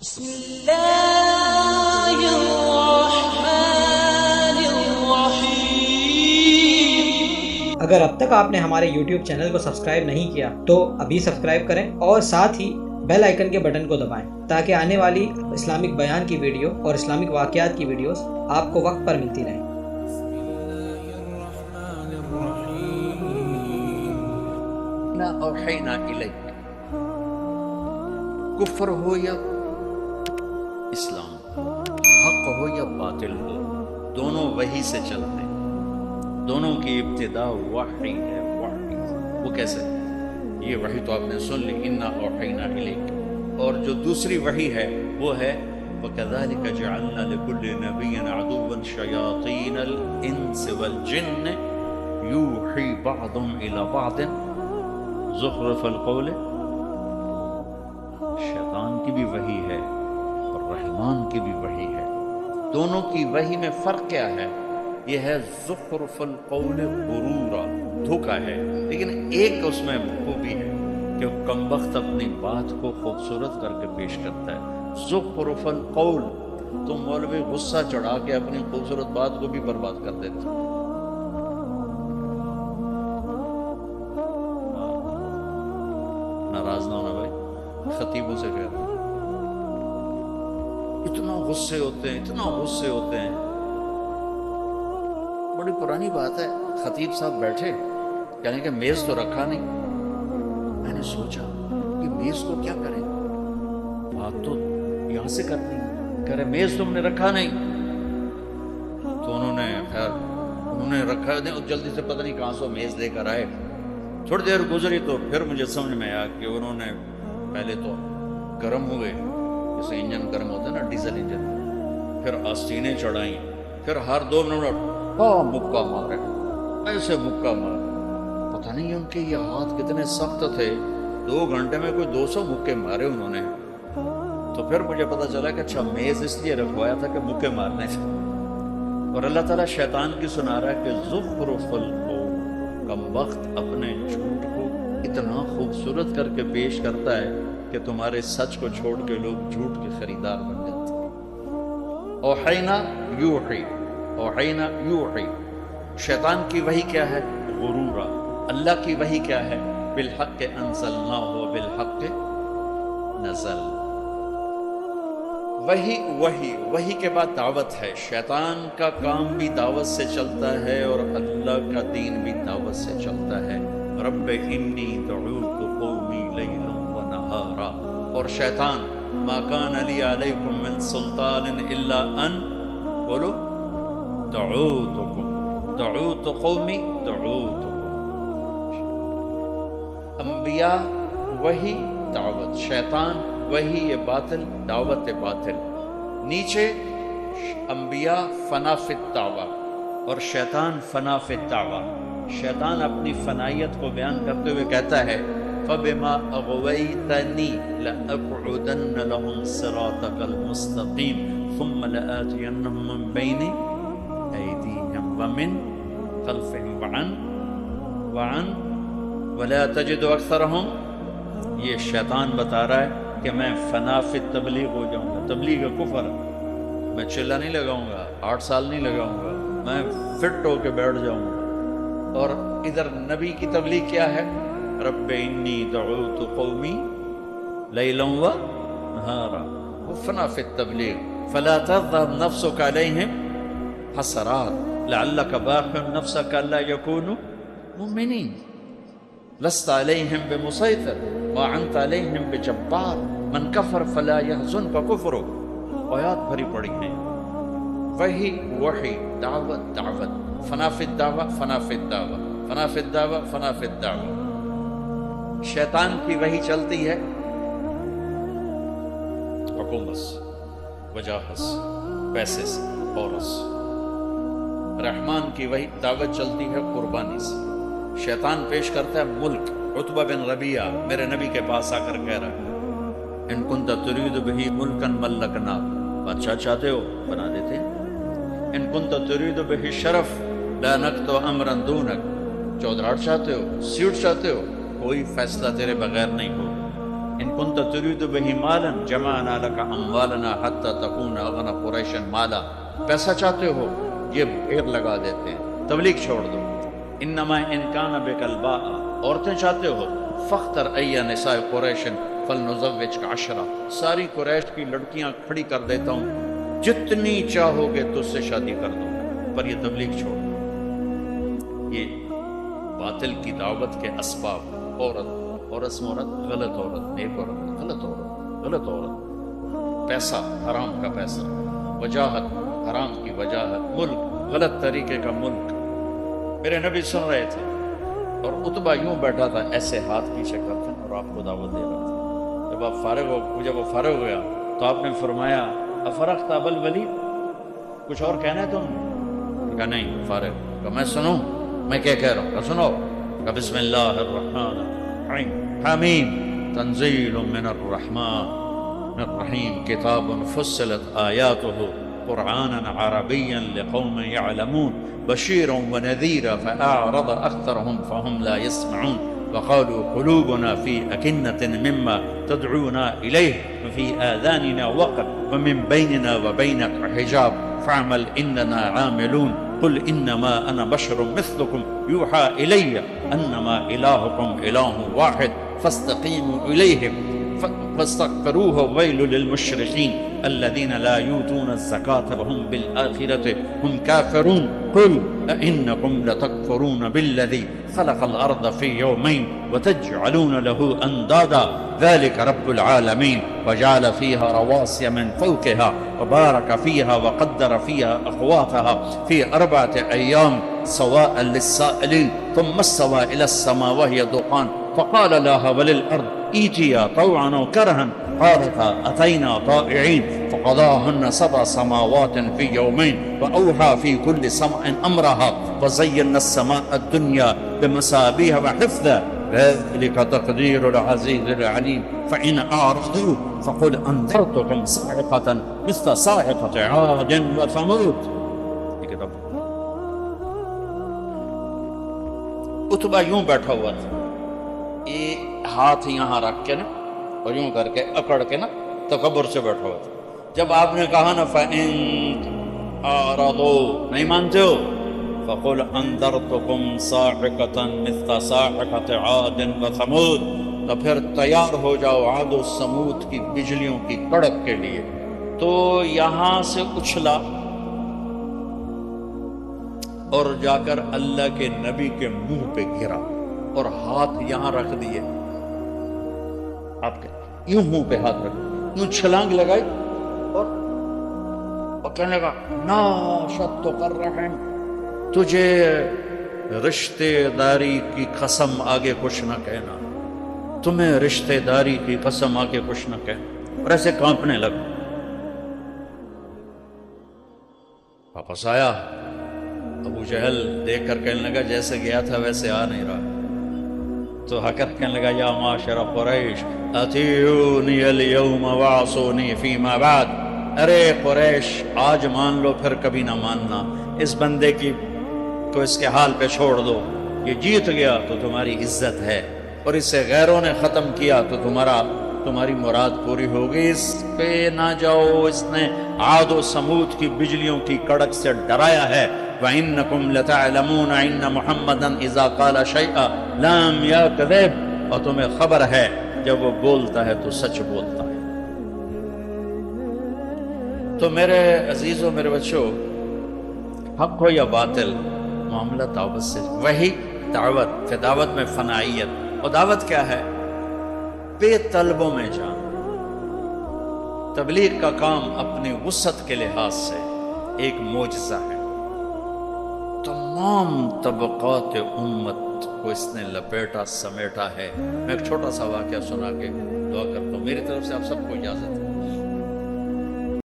بسم اللہ الرحمن الرحیم۔ اگر اب تک آپ نے ہمارے YouTube چینل کو سبسکرائب نہیں کیا تو ابھی سبسکرائب کریں اور ساتھ ہی بیل آئیکن کے بٹن کو دبائیں تاکہ آنے والی اسلامک بیان کی ویڈیو اور اسلامک واقعات کی ویڈیوز آپ کو وقت پر ملتی رہیں۔ اوحینا الیک، کفر ہو یا اسلام، حق ہو یا باطل ہو، دونوں وحی سے چلتے ہیں، دونوں کی ابتدا وحی ہے۔ وحی وہ کیسے؟ یہ وحی تو آپ نے سن لی، انا اوحینا الیک، اور جو دوسری وحی ہے وہ ہے وَكَذَلِكَ جَعَلْنَا لِكُلِّ نَبِيٍّ عَدُوًّا شَيَاطِينَ الْإِنسِ وَالْجِنِّ يُوحِي بَعْضُهُمْ إِلَى بَعْضٍ زخرف القول۔ شیطان کی بھی وحی ہے اور رحمان کی بھی وحی ہے، دونوں کی وحی میں فرق کیا ہے؟ یہ ہے زخرف القول، غرورا، دھوکا ہے، لیکن ایک اس میں خوبی ہے کہ کمبخت اپنی بات کو خوبصورت کر کے پیش کرتا ہے۔ زخرف القول، تم مولوی غصہ چڑھا کے اپنی خوبصورت بات کو بھی برباد کر دیتے ہو۔ ناراض نہ ہونا بھائی، خطیبوں سے کہہ رہا ہوں، اتنا غصے ہوتے ہیں، اتنا غصے ہوتے ہیں۔ بڑی پرانی بات ہے، خطیب صاحب بیٹھے، کہنے کہ میز تو رکھا نہیں۔ میں نے سوچا کہ میز کو کیا کریں، بات تو یہاں سے کرنی ہے۔ کہہ رہے میز تم نے رکھا نہیں، تو انہوں نے خیر انہوں نے رکھا نہیں، جلدی سے پتہ نہیں کہاں سے میز لے کر آئے۔ تھوڑی دیر گزری تو پھر مجھے سمجھ میں آیا کہ انہوں نے پہلے تو گرم ہوئے، جیسے انجن گرم ہوتا ہے نا، ڈیزل انجن، پھر آستینیں چڑھائیں، پھر ہر 2 منٹ مکہ مارے، ایسے مکہ مارے۔ پتہ نہیں ان کے یہ ہاتھ کتنے سخت تھے، 2 گھنٹے میں کوئی 200 مکے مارے انہوں نے۔ تو پھر مجھے پتہ چلا کہ اچھا میز اس لیے رکھوایا تھا کہ مکے مارنے سے۔ اور اللہ تعالیٰ شیطان کی سنا رہا ہے کہ زخرف القول، کم وقت اپنے جھوٹ کو اتنا خوبصورت کر کے پیش کرتا ہے کہ تمہارے سچ کو چھوڑ کے لوگ جھوٹ کے خریدار بن جاتے ہیں۔ اوحینا یوحی، اوحینا یوحی، شیطان کی وحی کیا ہے؟ غرورا۔ اللہ کی وحی کیا ہے؟ بالحق انزلناہ بالحق نزل۔ وحی کے بعد دعوت ہے۔ شیطان کا کام بھی دعوت سے چلتا ہے اور اللہ کا دین بھی دعوت سے چلتا ہے۔ رب انی دعوت قومی لیلا ونہارا، اور شیطان ما کان لی علیکم من سلطان الا ان بولو دعوت قومی دعوتکم۔ انبیاء وحی دعوت، شیطان وہی یہ باطل، دعوت باطل۔ نیچے انبیاء فنا فی الدعوہ اور شیطان فنا فی الدعوہ۔ شیطان اپنی فنائیت کو بیان کرتے ہوئے کہتا ہے فَبِمَا أَغْوَيْتَنِي لَأَقْعُدَنَّ لَهُمْ صِرَاطَكَ الْمُسْتَقِيمَ ثُمَّ لَآتِيَنَّهُم مِّن بَيْنِ أَيْدِيهِمْ وَمِن خَلْفِهِمْ وَعَنْ وَلَا تَجِدُ أَكْثَرَهُمْ۔ یہ شیطان بتا رہا ہے کہ میں فنا فی تبلیغ ہو جاؤں گا۔ تبلیغ کفر، میں چلا نہیں لگاؤں گا، 8 سال نہیں لگاؤں گا، میں فٹ ہو کے بیٹھ جاؤں گا۔ اور ادھر نبی کی تبلیغ کیا ہے؟ رب انی دعوت قومی لیلا ونہارا، وہ فنا فی التبلیغ۔ فلا تذهب نفسك علیہم حسرات لعلک باخع نفسك الا یکونوا مؤمنین، لست علیہم بمسیطر ما انت علیہم بجبار، من کفر فلا یحزنک کفرہ۔ آیات بھری پڑی ہیں۔ وحی دعوت فنا فی الدعوہ، فنا فی الدعوہ، فنا فی الدعوہ، فنا فی الدعوہ۔ شیطان کی وحی چلتی ہے حکومت سے، وجاہت سے، پیسے سے، عورت سے۔ رحمان کی وحی دعوت چلتی ہے قربانی سے۔ شیطان پیش کرتا ہے ملک۔ عتبہ بن ربیعہ میرے نبی کے پاس آ کر کہہ رہا ہے ان کنت ترید بہ ملکا ملکنا، بادشاہ چاہتے ہو بنا دیتے ہیں۔ ان کنت ترید بہ شرف لا نکت امرا دونک، چودراہٹ چاہتے ہو، سیٹ چاہتے ہو، کوئی فیصلہ تیرے بغیر نہیں ہو۔ ان كنت تريد به مالا جمعنا لك اموالنا حتى تكون اغنى قریش مالا. پیسہ چاہتے ہو یہ ڈھیر لگا دیتے ہیں، تبلیغ چھوڑ دو. انما ان كان بك الباء، عورتیں چاہتے ہو فاختر ای نساء قریش فلنزوجك 10، ساری قریش کی لڑکیاں کھڑی کر دیتا ہوں، جتنی چاہو گے تو اس سے شادی کر دو، پر یہ تبلیغ چھوڑ دو. یہ باطل کی دعوت کے اسباب. عورت غلط عورت، نیک عورت، غلط عورت، پیسہ حرام کا پیسہ، وجاہت حرام کی وجاہت، ملک غلط طریقے کا ملک. میرے نبی سن رہے تھے اور عتبہ یوں بیٹھا تھا ایسے ہاتھ پیچھے کرتے اور آپ کو دعوت دے رہا تھا. جب وہ فارغ ہو گیا تو آپ نے فرمایا افرغت ابا الولید، کچھ اور کہنا ہے تم نے؟ کہا نہیں فارغ. کہا میں سنوں، میں کیا کہہ رہا ہوں؟ کہا سنو. کہا بسم اللہ الرحمن الرحیم حمیم تنزیل من الرحمن الرحیم کتاب فصلت آیاته قرآنا عربیا لقوم يعلمون بشيرا ونذيرا فأعرض أكثرهم فهم لا يسمعون وقالوا قلوبنا في أكنة مما تدعونا إليه وفي آذاننا وقر ومن بيننا وبينك حجاب فاعمل إننا عاملون قل إنما أنا بشر مثلكم يوحى إلي أنما إلهكم إله واحد فاستقيموا إليه فاستغفروه ويل للمشركين الذين لا يؤتون الزكاة وهم بالآخرة هم كافرون قل أئنكم لتكفرون بالذي خلق الأرض في يومين وتجعلون له أندادا ذلك رب العالمين وجعل فيها رواسي من فوقها وبارك فيها وقدر فيها أقواتها في 4 أيام سواء للسائلين ثم استوى إلى السماء وهي دخان فقال لها وللأرض ائتيا طوعا أو كرها قالتا أتينا طائعين فقضاهن 7 سماوات في يومين وأوحى في كل سماء أمرها وزينا السماء الدنيا بمصابيح وحفظا ذلك تقدير العزيز العليم فإن أعرضوا فقل أنذرتكم صاعقة مثل صاعقة عاد وثمود. عتبہ یوں بیٹھا ہوا تھا، یہ ہاتھ یہاں رکھ کے نا اور یوں کر کے اکڑ کے نا تکبر سے بیٹھا ہوا تھا. جب آپ نے کہا نا فَإِن أَعْرَضُوا، نہیں مانتے ہو، فَقُلْ أَنذَرْتُكُمْ صَاعِقَةً مِثْلَ صَاعِقَةِ عَادٍ وَثَمُودٍ، تو پھر تیار ہو جاؤ عاد و سمود کی بجلیوں کی کڑک کے لیے. تو یہاں سے اچھلا اور جا کر اللہ کے نبی کے منہ پہ گرا اور ہاتھ یہاں رکھ دیے. آپ کے یوں منہ پہ ہاتھ رکھ، یوں چھلانگ لگائی اور کہنے لگا ناشد کر رہے ہیں، تجھے رشتے داری کی قسم آگے کچھ نہ کہنا، تمہیں رشتے داری کی قسم آگے کچھ نہ کہنا. اور ایسے کانپنے لگا. واپس آیا، ابو جہل دیکھ کر کہنے لگا جیسے گیا تھا ویسے آ نہیں رہا. تو حقیقت کہنے لگا یا معاشر قریش اطیعونی اليوم وعصونی فیما بعد، ارے قریش آج مان لو پھر کبھی نہ ماننا، اس بندے کی کو اس کے حال پہ چھوڑ دو. یہ جیت گیا تو تمہاری عزت ہے، اور اسے غیروں نے ختم کیا تو تمہاری مراد پوری ہوگی. اس پہ نہ جاؤ، اس نے عاد و سمود کی بجلیوں کی کڑک سے ڈرایا ہے. وَإِنَّكُمْ لَتَعْلَمُونَ إِنَّ مُحَمَّدًا إِذَا قَالَ شَيْئًا لَمْ يَكْذِبْ، اور تمہیں خبر ہے جب وہ بولتا ہے تو سچ بولتا ہے. تو میرے عزیزوں، میرے بچوں، حق ہو یا باطل، معاملہ دعوت سے. وہی دعوت، کہ دعوت میں فنائیت. اور دعوت کیا ہے؟ بے طلبوں میں جان. تبلیغ کا کام اپنی وسعت کے لحاظ سے ایک معجزہ ہے. تمام طبقات امت کو اس نے لپیٹا سمیٹا ہے. میں ایک چھوٹا سا واقعہ سنا کے دعا کرتا ہوں. میری طرف سے آپ سب کو اجازت ہے.